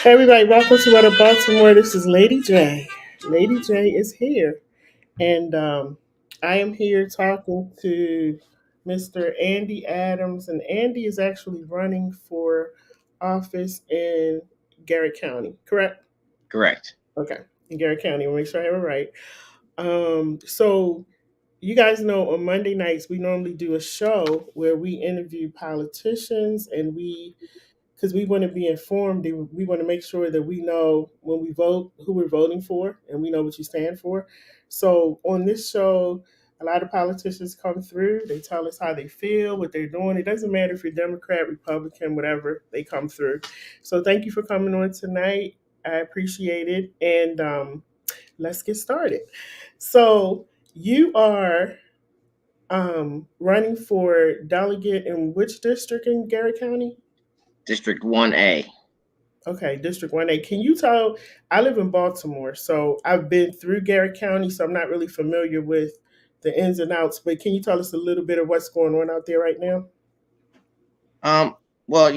Hey everybody, welcome to What Baltimore. This is Lady J. Lady J is here, and I am here talking to Mr. Andy Adams, and Andy is actually running for office in Garrett County. Correct? Correct. Okay, in Garrett County. I'll make sure I have it right. So you guys know on Monday nights we normally do a show where we interview politicians, and we because we want to be informed. We want to make sure that we know when we vote who we're voting for, and we know what you stand for. So on this show, a lot of politicians come through. They tell us how they feel, what they're doing. It doesn't matter if you're Democrat, Republican, whatever. They come through. So thank you for coming on tonight. I appreciate it, and let's get started. So you are running for delegate in which district in Garrett County? District 1A. Okay, District 1A. Can you tell? I live in Baltimore, so I've been through Garrett County, so I'm not really familiar with the ins and outs, but can you tell us a little bit of what's going on out there right now? Um, well,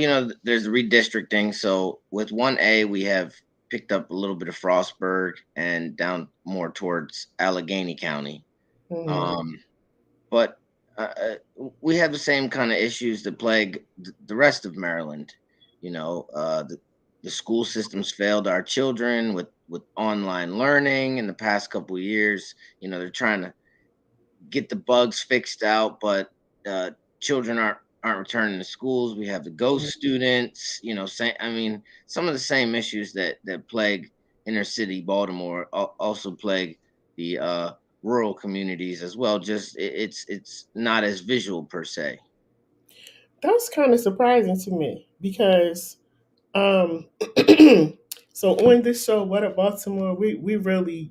there's redistricting. So with 1A, we have picked up a little bit of Frostburg and down more towards Allegheny County. Hmm. Um, but we have the same kind of issues that plague the rest of Maryland. The school systems failed our children with online learning in the past couple of years. They're trying to get the bugs fixed out, but uh, children aren't returning to schools. We have the ghost students. I mean, some of the same issues that plague inner city Baltimore also plague the rural communities as well. Just it's not as visual per se. That's kind of surprising to me because Um, so on this show, What Up Baltimore, we really,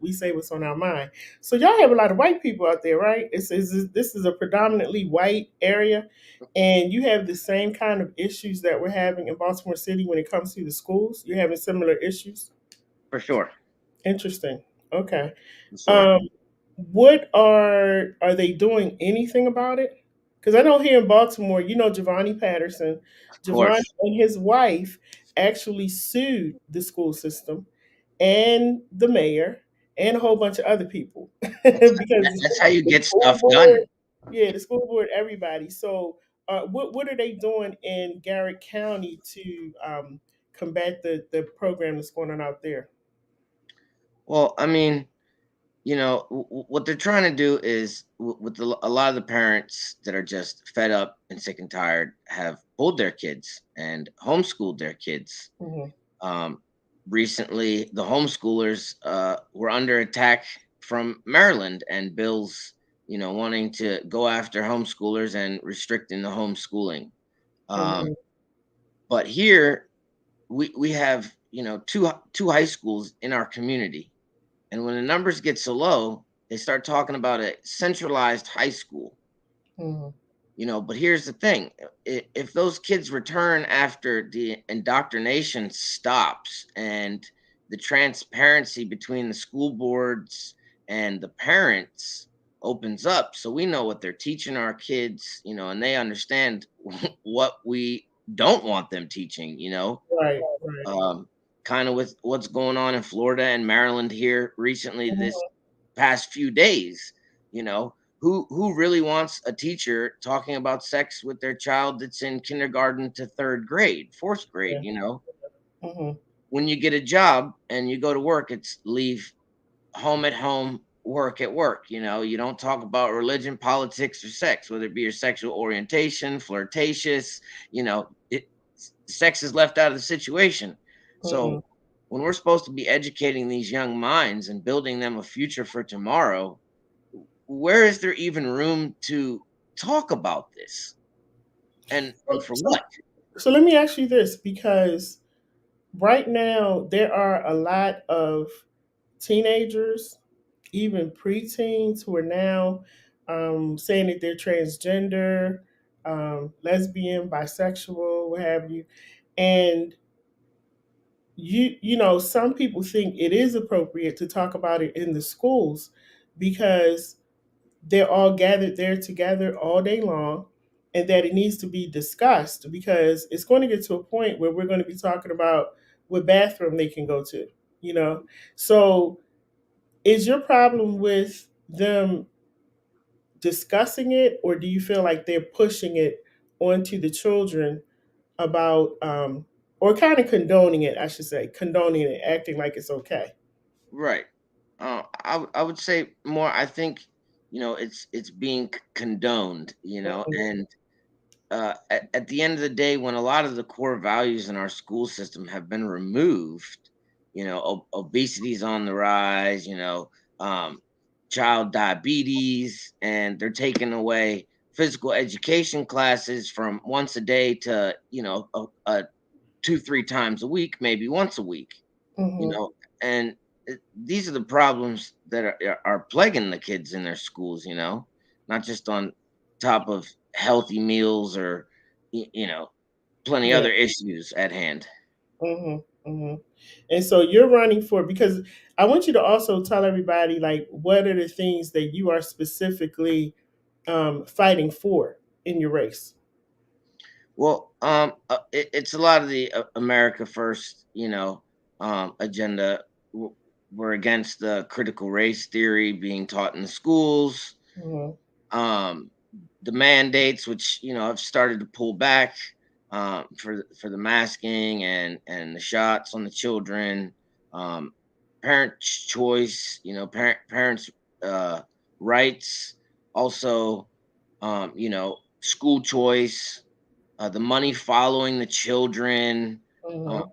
we say what's on our mind. So y'all have a lot of white people out there, right? This is a predominantly white area, and you have the same kind of issues that we're having in Baltimore City when it comes to the schools. You're having similar issues. For sure. Interesting. Okay. For sure. Um, what are they doing anything about it? Because I know here in Baltimore, Giovanni Patterson, Of Giovanni course. and his wife actually sued the school system and the mayor and a whole bunch of other people because That's how you the get school stuff board, done. yeah, the school board, everybody. So, what are they doing in Garrett County to combat the program that's going on out there? Well, I mean, what they're trying to do is with a lot of the parents that are just fed up and sick and tired have pulled their kids and homeschooled their kids. Hmm. um, Recently the homeschoolers were under attack from Maryland and bills wanting to go after homeschoolers and restricting the homeschooling. um, Hmm. but here we have two high schools in our community. And when the numbers get so low, they start talking about a centralized high school. Hmm. But here's the thing. If those kids return after the indoctrination stops and the transparency between the school boards and the parents opens up, so we know what they're teaching our kids, and they understand what we don't want them teaching. Right, right. um, kind of with what's going on in Florida and Maryland here recently this Mhm. past few days. You know, who really wants a teacher talking about sex with their child that's in kindergarten to third grade, fourth grade? Yeah. You know, Mhm. when you get a job and you go to work, it's leave home at home, work at work. You know, you don't talk about religion, politics, or sex, whether it be your sexual orientation, flirtatious. You know, sex is left out of the situation. Mhm. So when we're supposed to be educating these young minds and building them a future for tomorrow, where is there even room to talk about this? And So, for so, what? so let me ask you this, because right now there are a lot of teenagers, even preteens, who are now saying that they're transgender, lesbian, bisexual, what have you. And some people think it is appropriate to talk about it in the schools because they're all gathered there together all day long, and that it needs to be discussed because it's going to get to a point where we're going to be talking about what bathroom they can go to, you know. So is your problem with them discussing it, or do you feel like they're pushing it onto the children about or kind of condoning it, I should say, condoning it, acting like it's okay? Right. I would say more. I think it's being condoned. And at the end of the day, when a lot of the core values in our school system have been removed, obesity is on the rise, um, child diabetes, and they're taking away physical education classes from once a day to, two, three times a week, maybe once a week, you Hmm. know, and these are the problems that are plaguing the kids in their schools, not just on top of healthy meals or, plenty Yeah. other issues at hand. Hmm. Hmm. And so you're running for, because I want you to also tell everybody, like, what are the things that you are specifically fighting for in your race? Well, it's a lot of the America First, agenda. We're against the critical race theory being taught in the schools. Hmm. Um, the mandates, which have started to pull back for the masking and the shots on the children. Um, parents' choice, parents' uh, rights. Also, school choice, the money following the children, uh, Hmm.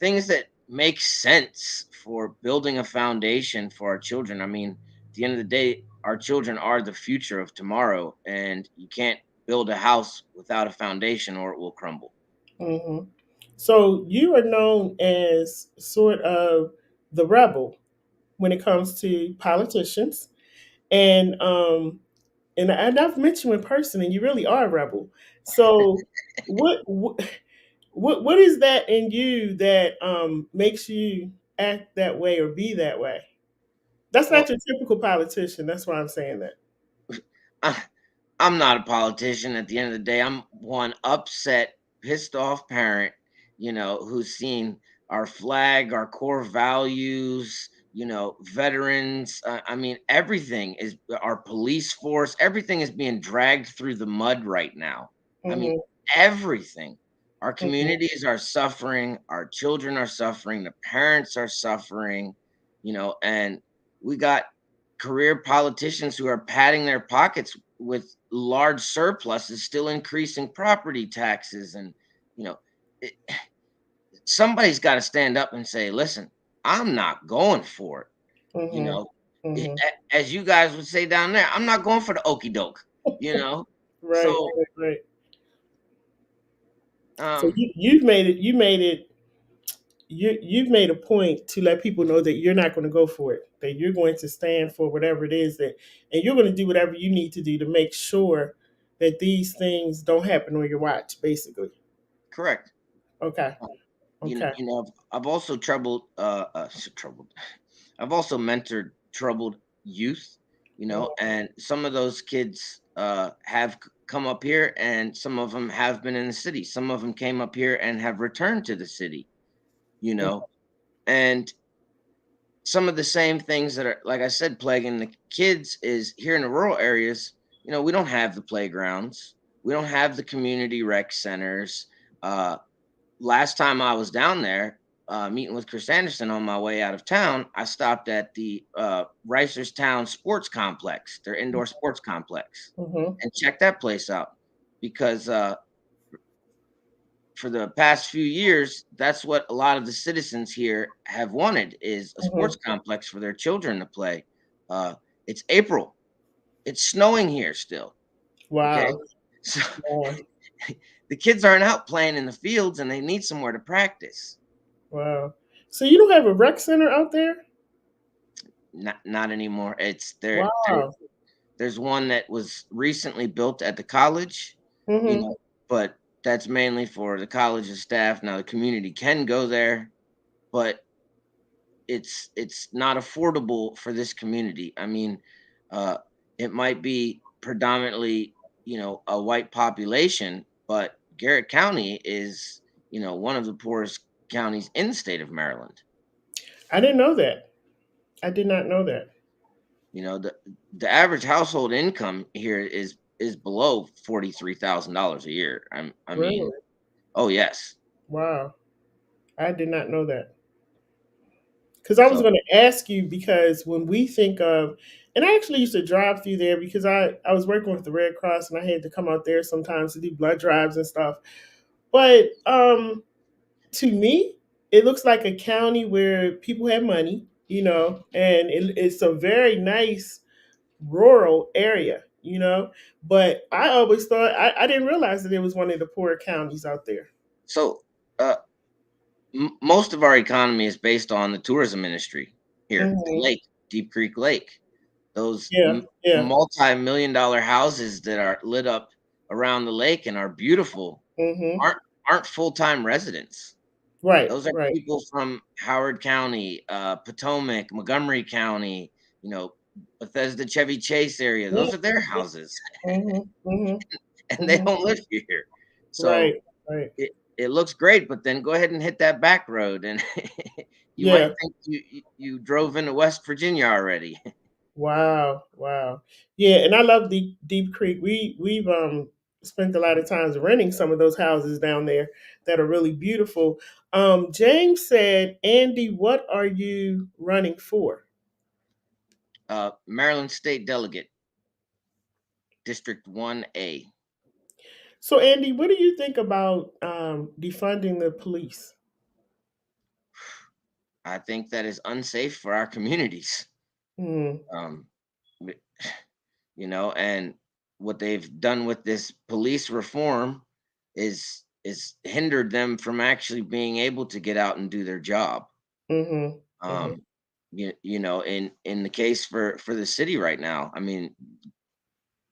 things that make sense for building a foundation for our children. I mean, at the end of the day, our children are the future of tomorrow, and you can't build a house without a foundation or it will crumble. Hmm. So you are known as sort of the rebel when it comes to politicians, and and I've met you in person, and you really are a rebel. So what is that in you that makes you act that way or be that way? That's not Well, your typical politician. That's why I'm saying that. I, I'm not a politician. At the end of the day, I'm one upset, pissed off parent, who's seen our flag, our core values, veterans. I mean, everything is our police force, everything is being dragged through the mud right now. I mean, Hmm. everything. Our Hmm. communities are suffering, our children are suffering, the parents are suffering, and we got career politicians who are padding their pockets with large surpluses, still increasing property taxes. And, you know, it, somebody's got to stand up and say, listen, I'm not going for it. You Hmm. know, Hmm. as you guys would say down there, I'm not going for the okey doke, you know? Right, So, right, right. So um, you've made it. You've made a point to let people know that you're not going to go for it. That you're going to stand for whatever it is that, and you're going to do whatever you need to do to make sure that these things don't happen on your watch. Basically. correct. Okay. Uh, Okay. I've also troubled. I've also mentored troubled youth, Mhm. and some of those kids have come up here, and some of them have been in the city. Some of them came up here and have returned to the city, you know. And some of the same things that are, like I said, plaguing the kids is here in the rural areas. We don't have the playgrounds, we don't have the community rec centers. Uh, Last time I was down there meeting with Chris Anderson on my way out of town, I stopped at the Ricerstown Sports Complex, their indoor sports complex, Mm-hmm. and checked that place out because for the past few years, that's what a lot of the citizens here have wanted is a sports Mm-hmm. complex for their children to play. Uh, it's April. It's snowing here still. Okay. Wow. So Wow. the kids aren't out playing in the fields and they need somewhere to practice. Wow. So you don't have a rec center out there? Not anymore. It's there. Wow. There's one that was recently built at the college, you Mm-hmm. know, but that's mainly for the college's staff. Now the community can go there, but it's not affordable for this community. I mean, uh, it might be predominantly, a white population, but Garrett County is, one of the poorest counties in the state of Maryland. I didn't know that. I did not know that. The average household income here is below $43,000 a year. I mean, Really? oh yes. Wow. I did not know that. Because I was So going to ask you because when we think of, and I actually used to drive through there because I was working with the Red Cross and I had to come out there sometimes to do blood drives and stuff. But to me, it looks like a county where people have money, and it's a very nice rural area, But I always thought I didn't realize that it was one of the poorer counties out there. so uh, most of our economy is based on the tourism industry here. The Hmm. lake, Deep Creek Lake, those Yeah, yeah. multi-million dollar houses that are lit up around the lake and are beautiful Hmm. aren't aren't full-time residents. Right, Those are right. people from Howard County, Potomac, Montgomery County, you know, Bethesda, Chevy Chase area. Those are their houses, Hmm. Hmm. and they Hmm. don't live here. So Right, right. it looks great, but then go ahead and hit that back road, and you might Yeah. think you drove into West Virginia already. Wow, wow. Yeah, and I love Deep Creek. We've spent a lot of times renting some of those houses down there that are really beautiful. James said, "Andy, what are you running for?" Maryland State Delegate, District 1A. So, Andy, what do you think about defunding the police? I think that is unsafe for our communities. Hmm. Um, and what they've done with this police reform is hindered them from actually being able to get out and do their job. Mm-hmm. Mm-hmm. Um, in the case for the city right now, I mean,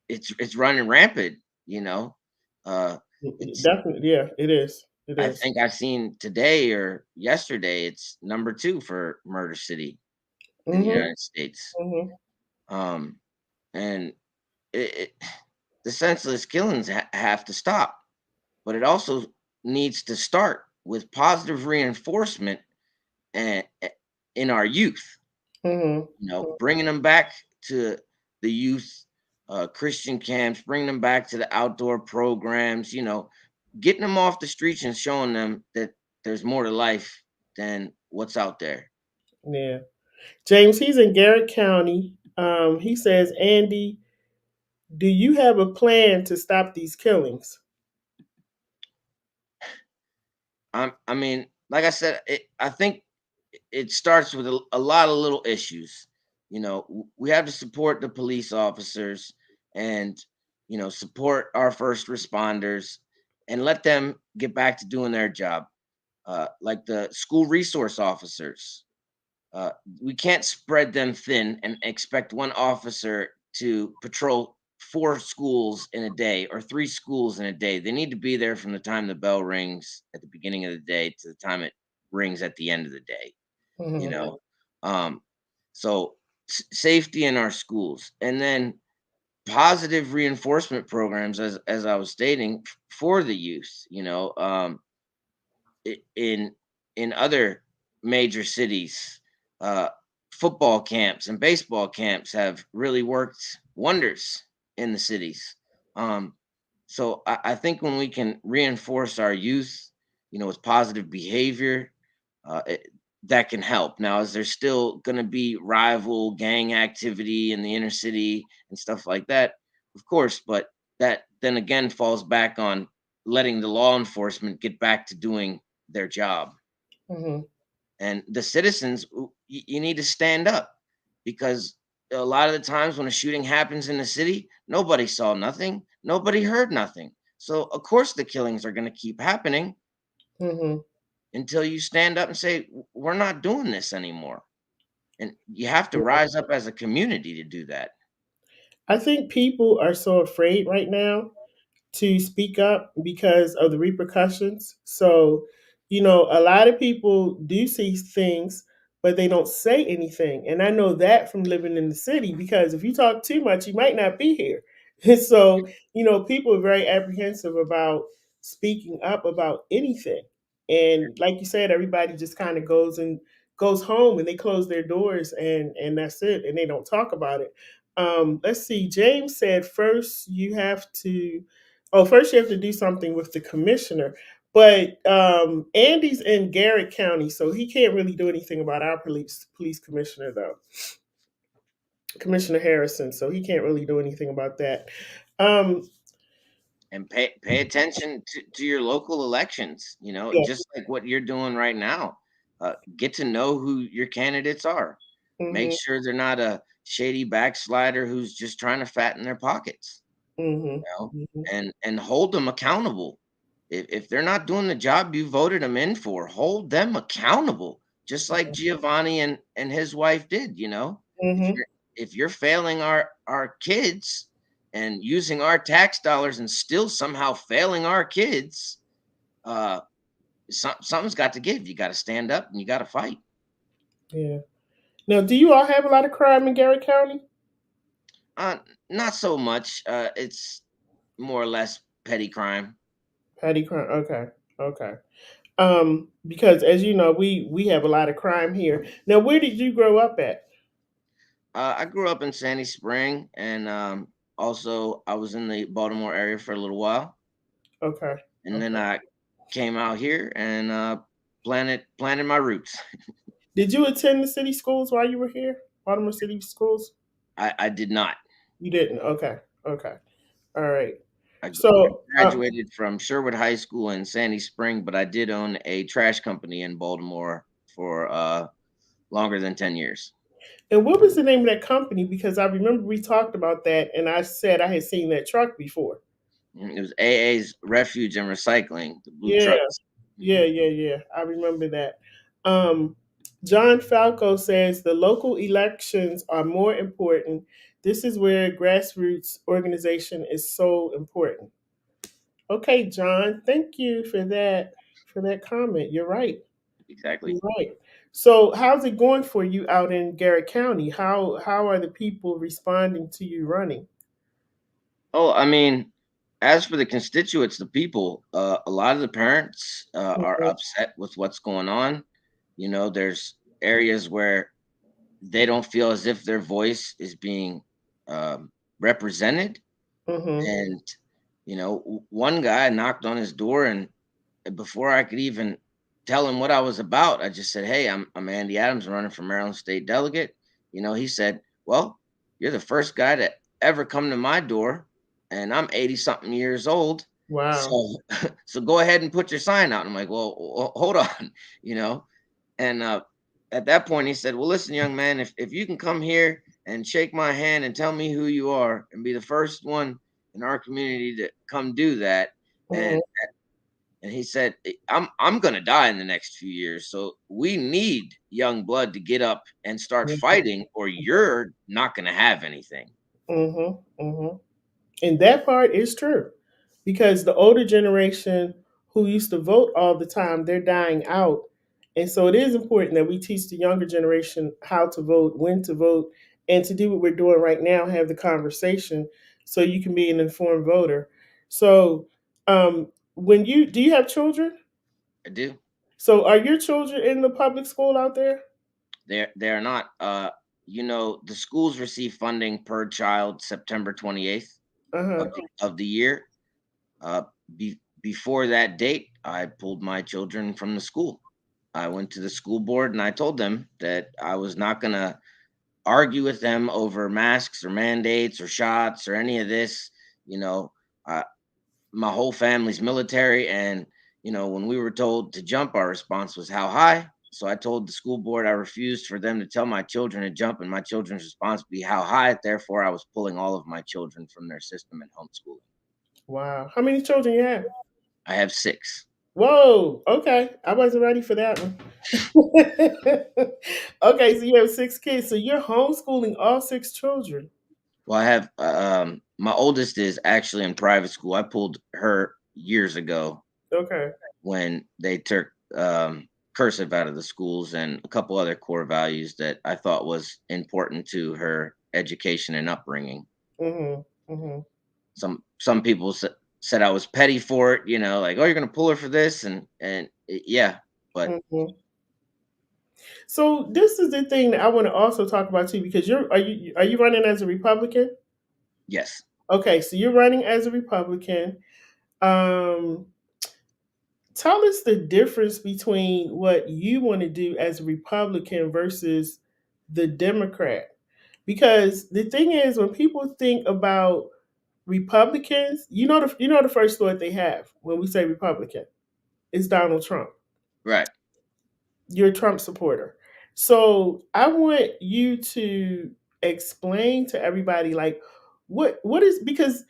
it's running rampant. You know, uh, it's Definitely, yeah, it is. It I is. think I've seen today or yesterday, it's number two for murder city in the Mm-hmm. United States. Mm-hmm. Um, and it, the senseless killings have to stop, but it also needs to start with positive reinforcement and in our youth. Mm-hmm. Bringing them back to the youth Christian camps, bringing them back to the outdoor programs. Getting them off the streets and showing them that there's more to life than what's out there. Yeah. James, he's in Garrett County. He says, Andy, do you have a plan to stop these killings? I mean, like I said, I think it starts with a lot of little issues. We have to support the police officers and, support our first responders and let them get back to doing their job. Like the school resource officers, uh, we can't spread them thin and expect one officer to patrol four schools in a day or three schools in a day. They need to be there from the time the bell rings at the beginning of the day to the time it rings at the end of the day. you Hmm. know um so safety in our schools, and then positive reinforcement programs, as I was stating, for the youth, in other major cities, uh, football camps and baseball camps have really worked wonders in the cities. Um, so I think when we can reinforce our youth, with positive behavior, uh, it, that can help. Now, is there still going to be rival gang activity in the inner city and stuff like that? Of course, but that then again falls back on letting the law enforcement get back to doing their job. Hmm. And the citizens, you need to stand up, because a lot of the times when a shooting happens in the city, nobody saw nothing, nobody heard nothing. So of course the killings are going to keep happening Hmm. until you stand up and say, We're not doing this anymore." And you have to rise up as a community to do that. I think people are so afraid right now to speak up because of the repercussions. So, a lot of people do see things, but they don't say anything. And I know that from living in the city because if you talk too much, you might not be here. And so, people are very apprehensive about speaking up about anything. And like you said, everybody just kind of goes home and they close their doors and that's it. And they don't talk about it. Let's see. James said first you have to Oh, first you have to do something with the commissioner. But Andy's in Garrett County, so he can't really do anything about our police commissioner though, Commissioner Harrison. So he can't really do anything about that. Um, And pay attention to your local elections, yeah. just like what you're doing right now. Get to know who your candidates are. Make Hmm. sure they're not a shady backslider who's just trying to fatten their pockets, Hmm. you know, Hmm. and hold them accountable. If they're not doing the job you voted them in for, hold them accountable, just like Giovanni and his wife did. If Hmm. you're failing our kids and using our tax dollars and still somehow failing our kids, uh, something's got to give. You got to stand up and you got to fight. Yeah. Now, do you all have a lot of crime in Garrett County? Uh, Not so much. It's more or less petty crime. Petty crime. Okay. Okay. Because as you know, we have a lot of crime here. Now, where did you grow up at? I grew up in Sandy Spring, and also I was in the Baltimore area for a little while, Okay. and then Okay. I came out here and planted my roots. Did you attend the city schools while you were here? Baltimore City schools? I did not. You didn't. Okay. Okay. All right. I So, graduated from Sherwood High School in Sandy Spring, but I did own a trash company in Baltimore for longer than 10 years. and what was the name of that company? Because I remember we talked about that, and I said I had seen that truck before. It was AA's Refuge and Recycling, the blue Yeah. trucks. Yeah. Mhm. Yeah. Yeah. I remember that. Um, John Falco says the local elections are more important. This is where grassroots organization is so important. Okay, John, thank you for that comment. You're right. Exactly. You're right. So, how's it going for you out in Garrett County? How are the people responding to you running? Oh, I mean, as for the constituents, the people, a lot of the parents are Mhm. upset with what's going on. There's areas where they don't feel as if their voice is being represented. Mhm. And, one guy knocked on his door, and before I could even tell him what I was about, I just said, "Hey, I'm Andy Adams, running for Maryland State Delegate." He said, "Well, you're the first guy to ever come to my door, and I'm 80 something years old. Wow. So so go ahead and put your sign out." I'm like, "Well, hold on," you know. And at that point, he said, "Well, listen, young man, if you can come here and shake my hand and tell me who you are, and be the first one in our community to come do that." Mhm. And he said, I'm going to die in the next few years. So we need young blood to get up and start fighting, or you're not going to have anything." Mhm. Mhm. And that part is true because the older generation who used to vote all the time, they're dying out. And so it is important that we teach the younger generation how to vote, when to vote, and to do what we're doing right now, have the conversation so you can be an informed voter. So, when you do you have children? I do. So are your children in the public school out there? They're not. The schools receive funding per child September 28th Uh-huh. of the year. Uh, Before that date, I pulled my children from the school. I went to the school board and I told them that I was not going to argue with them over masks or mandates or shots or any of this. You know, uh, my whole family's military, and when we were told to jump, our response was how high. So I told the school board I refused for them to tell my children to jump, and my children's response would be how high. Therefore, I was pulling all of my children from their system and homeschooling. Wow. How many children you have? I have six. Whoa. Okay. I wasn't ready for that one. Okay, so you have six kids. So you're homeschooling all six children. Well, I have my oldest is actually in private school. I pulled her years ago Okay. when they took cursive out of the schools and a couple other core values that I thought was important to her education and upbringing. Mm-hmm. Mm-hmm. Some people said I was petty for it, like, oh, you're gonna pull her for this, yeah, but Mm-hmm. So this is the thing that I want to also talk about too, because are you running as a Republican? yes. Okay, so you're running as a Republican. Um, Tell us the difference between what you want to do as a Republican versus the Democrat. Because the thing is, when people think about Republicans, you know the first thought they have when we say Republican is Donald Trump. Right. You're a Trump supporter. So I want you to explain to everybody like what is because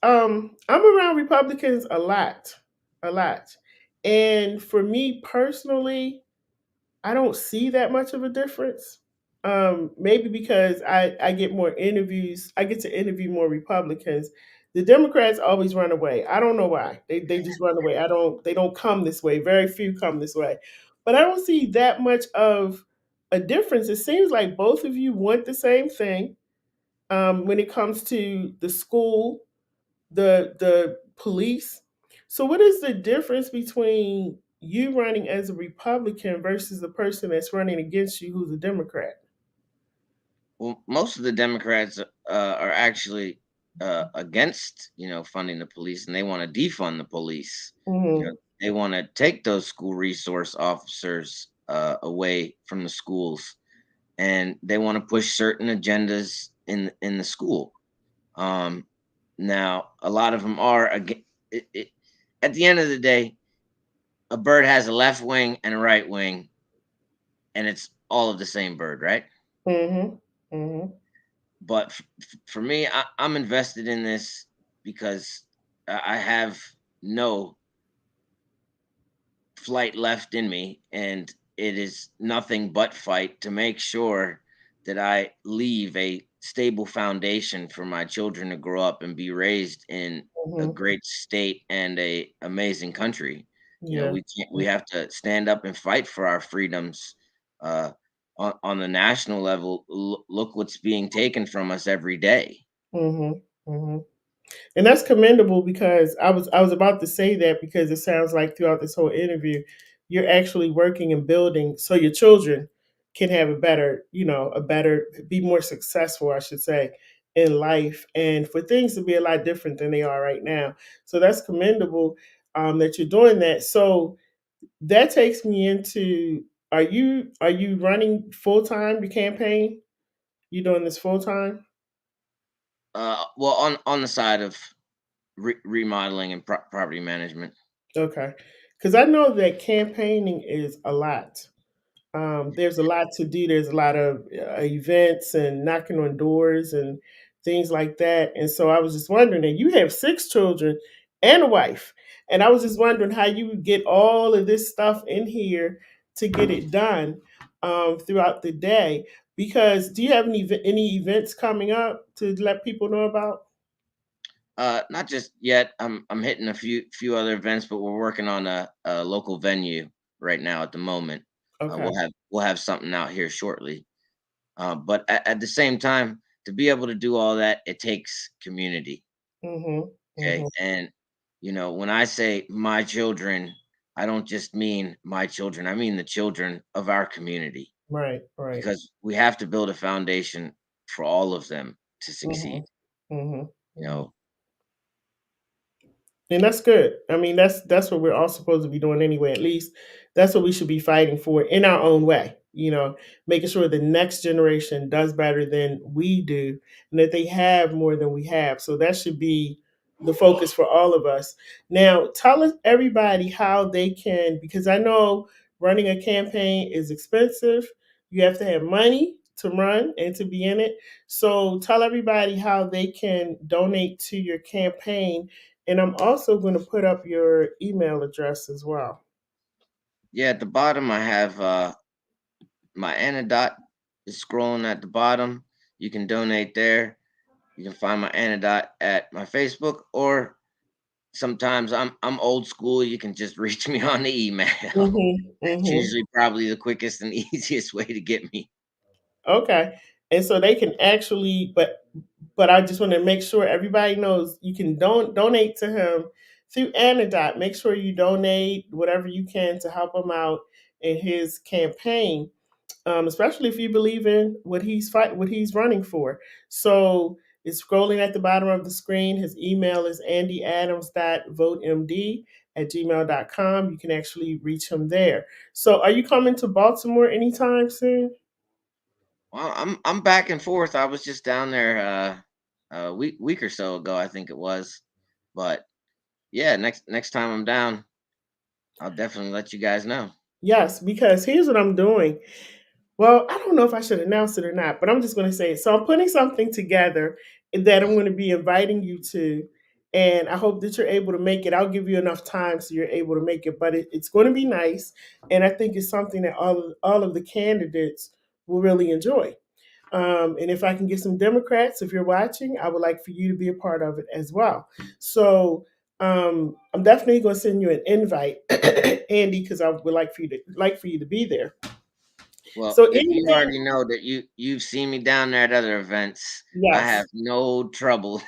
I'm around Republicans a lot. A lot. And for me personally, I don't see that much of a difference. Maybe because I get more interviews, I get to interview more Republicans. The Democrats always run away. I don't know why. They just run away. They don't come this way. Very few come this way. But I don't see that much of a difference. It seems like both of you want the same thing when it comes to the school, the police. So what is the difference between you running as a Republican versus the person that's running against you who's a Democrat? Well, most of the Democrats are actually against, funding the police, and they want to defund the police. Hmm. They want to take those school resource officers away from the schools, and they want to push certain agendas in the school. Um, Now, a lot of them are again. At the end of the day, a bird has a left wing and a right wing, and it's all of the same bird, right? Hmm. Hmm. But for me, I'm invested in this because I have no flight left in me, and it is nothing but fight to make sure that I leave a stable foundation for my children to grow up and be raised in a Hmm. great state and a amazing country. Yeah. We have to stand up and fight for our freedoms. uh, on the national level. Look what's being taken from us every day. Hmm. Hmm. And that's commendable because I was about to say that because it sounds like throughout this whole interview, you're actually working and building so your children can have a better, be more successful, I should say, in life, and for things to be a lot different than they are right now. So that's commendable that you're doing that. So that takes me into are you running full time your campaign? You doing this full time? Well, on the side of remodeling and property management. Okay, because I know that campaigning is a lot. There's a lot to do. There's a lot of events and knocking on doors and things like that. And so I was just wondering, and you have six children and a wife, and I was just wondering how you would get all of this stuff in here to get it done throughout the day. Because do you have any events coming up to let people know about? Not just yet. I'm hitting a few other events, but we're working on a local venue right now at the moment. Okay. We'll have something out here shortly. But at the same time, to be able to do all that, it takes community. Mhm. Okay, Mhm. and when I say my children, I don't just mean my children, I mean the children of our community, Right, right. because we have to build a foundation for all of them to Mhm. succeed. Mhm. You Mhm. know, And that's good. I mean, that's what we're all supposed to be doing anyway. At least that's what we should be fighting for in our own way. Making sure the next generation does better than we do, and that they have more than we have. So that should be the focus for all of us. Now, tell us everybody how they can, because I know running a campaign is expensive. You have to have money to run and to be in it. So tell everybody how they can donate to your campaign, and I'm also going to put up your email address as well. yeah, at the bottom I have my antidote is scrolling at the bottom. You can donate there. You can find my antidote at my Facebook, or sometimes I'm old school. You can just reach me on the email. Mhm. That's Mhm. usually probably the quickest and easiest way to get me. Okay. And so they can actually, but I just want to make sure everybody knows you can donate to him through Anodot. Make sure you donate whatever you can to help him out in his campaign, especially if you believe in what he's running for. So it's scrolling at the bottom of the screen. His email is andyadams.votemd@gmail.com. You can actually reach him there. So are you coming to Baltimore anytime soon? Well, I'm back and forth. I was just down there a week or so ago, I think it was. But yeah, next time I'm down, I'll definitely let you guys know. Yes, because here's what I'm doing. Well, I don't know if I should announce it or not, but I'm just going to say it. So I'm putting something together that I'm going to be inviting you to, and I hope that you're able to make it. I'll give you enough time so you're able to make it, but it's going to be nice, and I think it's something that all of the candidates will really enjoy. And if I can get some Democrats, if you're watching, I would like for you to be a part of it as well. So I'm definitely going to send you an invite, Andy, because I would like for you to be there. Well, So if you anything, already know that you've seen me down there at other events, I have yes, no trouble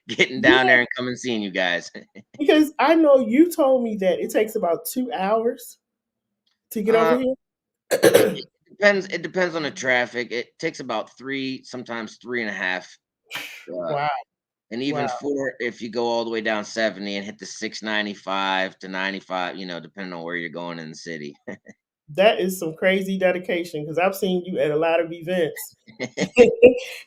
getting down yeah, there and coming seeing you guys. because I know you told me that it takes about 2 hours to get over Uh, here. it depends on the traffic. It takes about three, sometimes three and a half. Uh, Wow, and wow, even four if you go all the way down 70 and hit the 695 to 95, depending on where you're going in the city. that is some crazy dedication because I've seen you at a lot of events.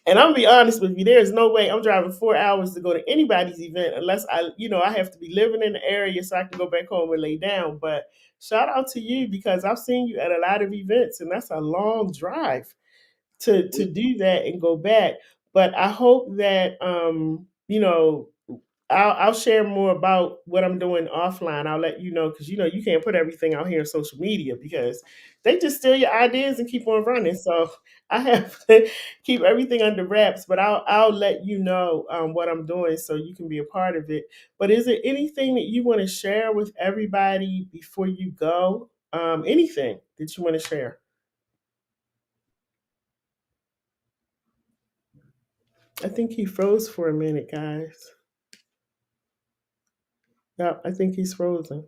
And I'm gonna be honest with you, there's no way I'm driving 4 hours to go to anybody's event unless I have to be living in the area so I can go back home and lay down. But shout out to you because I've seen you at a lot of events, and that's a long drive to we do that and go back. But I hope that I'll share more about what I'm doing offline. I'll let you know because you can't put everything out here on social media because they just steal your ideas and keep on running. So I have to keep everything under wraps. But I'll let you know what I'm doing so you can be a part of it. But is there anything that you want to share with everybody before you go? Anything that you want to share? I think he froze for a minute, guys. Yeah, I think he's frozen.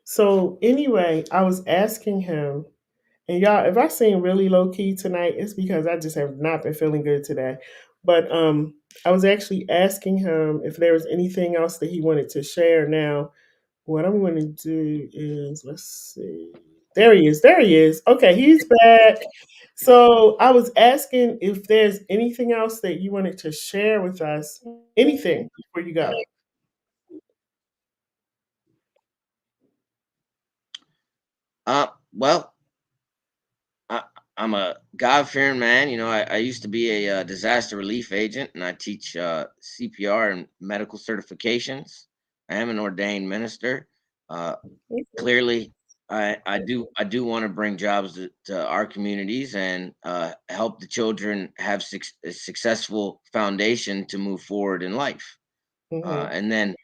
So anyway, I was asking him, and y'all, if I seem really low key tonight, it's because I just have not been feeling good today. But I was actually asking him if there was anything else that he wanted to share. Now, what I'm going to do is let's see. There he is. There he is. Okay, he's back. So I was asking if there's anything else that you wanted to share with us. Anything before you go. well, I, I'm a God-fearing man. I used to be a disaster relief agent, and I teach CPR and medical certifications. I am an ordained minister. uh, Clearly, I do want to bring jobs to our communities and help the children have a successful foundation to move forward in life. Hmm. And then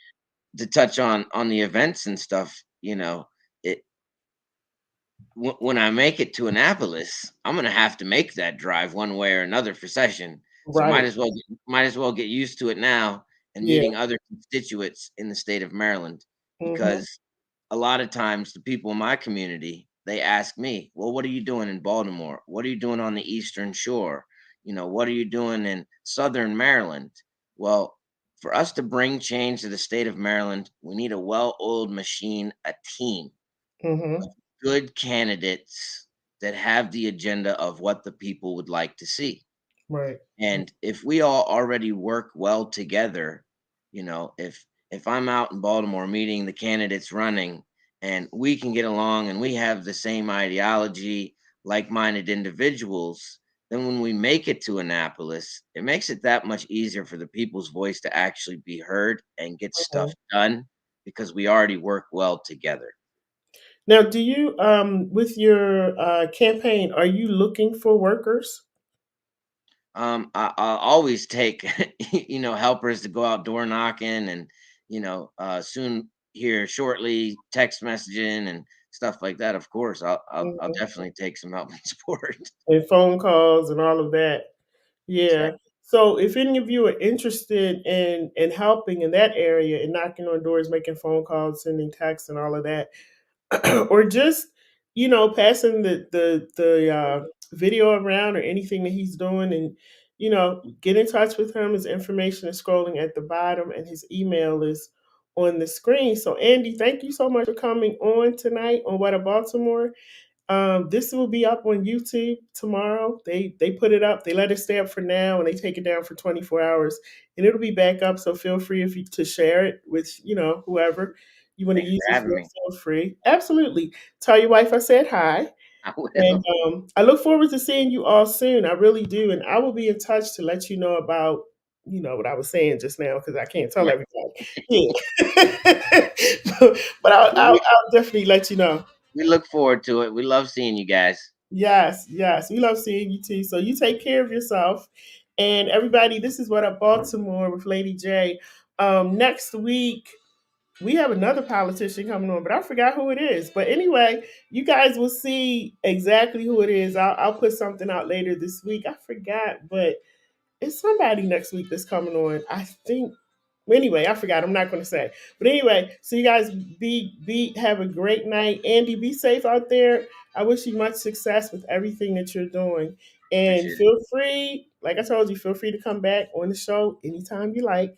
to touch on the events and stuff, it when I make it to Annapolis, I'm gonna have to make that drive one way or another for session. So might Right. as well get used to it now and Yeah. meeting other constituents in the state of Maryland, Hmm. because a lot of times the people in my community, they ask me, well, what are you doing in Baltimore? What are you doing on the Eastern Shore? What are you doing in Southern Maryland? Well, for us to bring change to the state of Maryland, we need a well-oiled machine, a team Mm-hmm. of good candidates that have the agenda of what the people would like to see. Right. And if we all already work well together, if I'm out in Baltimore meeting the candidates running and we can get along and we have the same ideology, like-minded individuals, then when we make it to Annapolis, it makes it that much easier for the people's voice to actually be heard and get stuff Mhm. done because we already work well together. Now, do you, with your campaign, are you looking for workers? I always take helpers to go out door knocking and soon here shortly text messaging and stuff like that. Of course, I'll Mhm. definitely take some help and support. And phone calls and all of that. Yeah. Exactly. So if any of you are interested in helping in that area and knocking on doors, making phone calls, sending texts and all of that, or just passing the video around or anything that he's doing, and get in touch with him. His information is scrolling at the bottom and his email is on the screen. So Andy, thank you so much for coming on tonight on What a Baltimore. This will be up on YouTube tomorrow. They put it up. They let it stay up for now, and they take it down for 24 hours, and it'll be back up. So feel free if you to share it with whoever you want to Thanks use for it having for. me. Feel free, absolutely. Tell your wife I said hi, I and will. I look forward to seeing you all soon. I really do, and I will be in touch to let you know about what I was saying just now because I can't tell Right. everybody. Yeah, but I'll definitely let you know. We look forward to it. We love seeing you guys. Yes, yes. We love seeing you too. So you take care of yourself. And everybody, this is What Up Baltimore with Lady J. Next week, we have another politician coming on, but I forgot who it is. But anyway, you guys will see exactly who it is. I'll put something out later this week. I forgot, but it's somebody next week that's coming on. I think. Anyway, I forgot. I'm not going to say. But anyway, so you guys be have a great night. Andy, be safe out there. I wish you much success with everything that you're doing. And Appreciate it. feel free, like I told you, feel free to come back on the show anytime you like.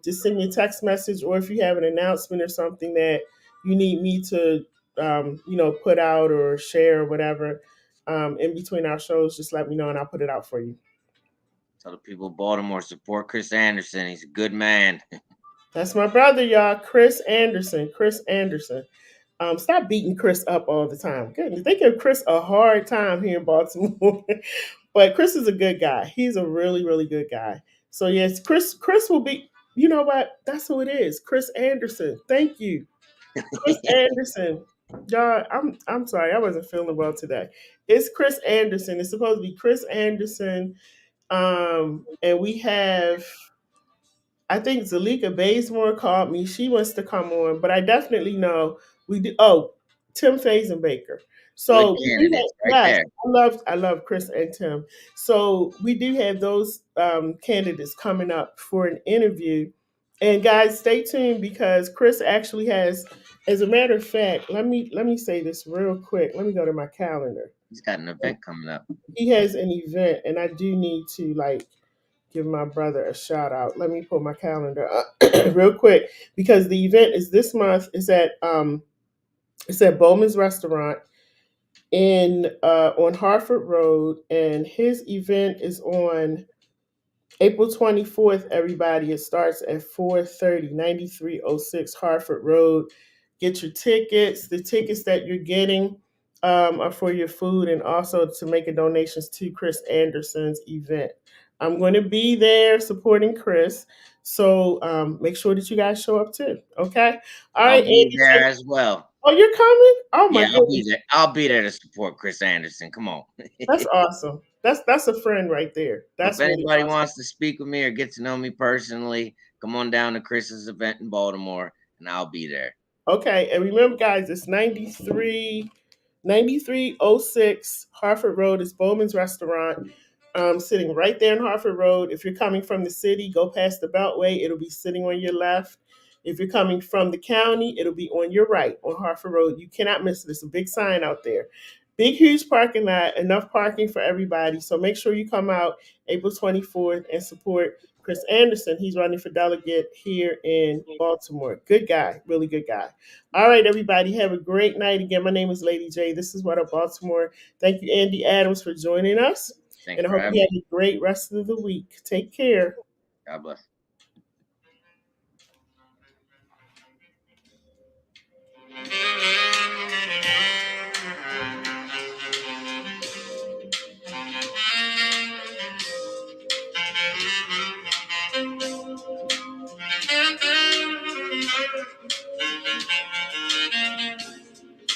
Just send me a text message, or if you have an announcement or something that you need me to, put out or share or whatever, in between our shows, just let me know and I'll put it out for you. Tell the people of Baltimore support Chris Anderson. He's a good man. That's my brother, y'all, Chris Anderson. Chris Anderson. Stop beating Chris up all the time. Goodness, they give Chris a hard time here in Baltimore. But Chris is a good guy. He's a really, really good guy. So yes, Chris will be. You know what? That's who it is. Chris Anderson. Thank you, Chris Anderson. Y'all, I'm sorry, I wasn't feeling well today. It's Chris Anderson. It's supposed to be Chris Anderson. And we have, I think Zalika Bazemore called me. She wants to come on, but I definitely know we do. Oh, Tim Fazenbaker. Good So we do have, candidates right yes, there. I love Chris and Tim. So we do have those candidates coming up for an interview. And guys, stay tuned because Chris actually has, as a matter of fact, let me say this real quick. Let me go to my calendar. He's got an event coming up. He has an event, and I do need to give my brother a shout out. Let me pull my calendar up real quick because the event is this month. It's at Bowman's Restaurant in on Harford Road, and his event is on April 24th, everybody. It starts at 4:30, 9306 Harford Road. Get your tickets. The tickets that you're getting are for your food and also to make a donations to Chris Anderson's event. I'm going to be there supporting Chris. So make sure that you guys show up too. Okay. All I'll right, be Andy. there as well. Oh, you're coming? Oh my Yeah, I'll be goodness. there. I'll be there to support Chris Anderson. Come on. That's awesome. That's a friend right there. So if That's really anybody awesome. wants to speak with me or get to know me personally, come on down to Chris's event in Baltimore and I'll be there. Okay, and remember, guys, it's 9306 Harford Road. It's Bowman's Restaurant, sitting right there in Harford Road. If you're coming from the city, go past the Beltway. It'll be sitting on your left. If you're coming from the county, it'll be on your right on Hartford Road. You cannot miss it. It's a big sign out there. Big, huge parking lot, enough parking for everybody. So make sure you come out April 24th and support Chris Anderson. He's running for delegate here in Baltimore. Good guy, really good guy. All right, everybody, have a great night. Again, my name is Lady J. This is What Up Baltimore. Thank you, Andy Adams, for joining us. Thanks And I for hope having you me. have a great rest of the week. Take care. God bless.